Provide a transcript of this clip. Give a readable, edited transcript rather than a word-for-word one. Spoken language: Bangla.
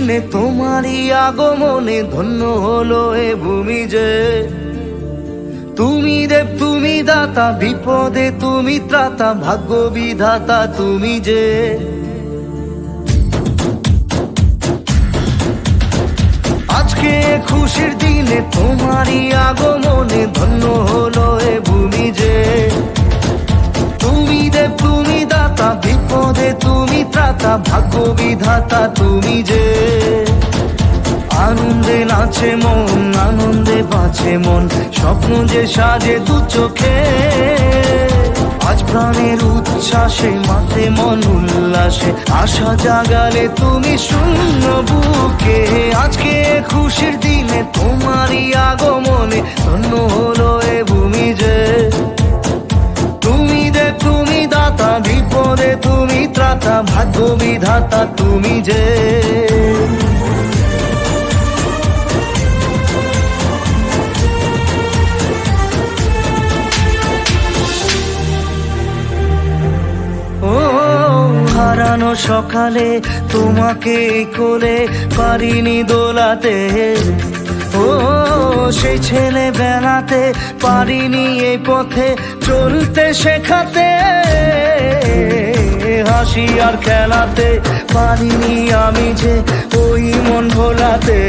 দিনে তোমারই আগমনে ধন্য হলো এ ভূমি যে। তুমি দেব তুমি দাতা, বিপদে তুমি ত্রাতা, ভাগ্য বিধাতা তুমি যে। আজকে খুশির দিনে তোমারই আগমনে ধন্য হলো এ ভূমি যে। তুমি দেব তুমি দাতা, বিপদে তুমি ত্রাতা, ভাগ্য বিধাতা তুমি যে। আনন্দে নাচে মন, আনন্দে বাঁচে মন, স্বপ্ন যে সাজে দু চোখে। আজ প্রাণের উচ্ছ্বাসে মাতে মন উল্লাসে, আশা জাগালে তুমি শূন্য বুকে। আজকে খুশির দিনে তোমারই আগমনে ধন্য হলো এ ভূমি যে। তুমি দেব তুমি দাতা, বিপদে তুমি ত্রাতা, ভাগ্য বিধাতা তুমি যে। হারানো সকালে তোমাকে কোলে পারিনি দোলাতে, ও সেই ছেলে বেলাতে পারিনি এই পথে চলতে শেখাতে। হাসি আর খেলাতে পারিনি আমি যে ওই মন ভোলাতে।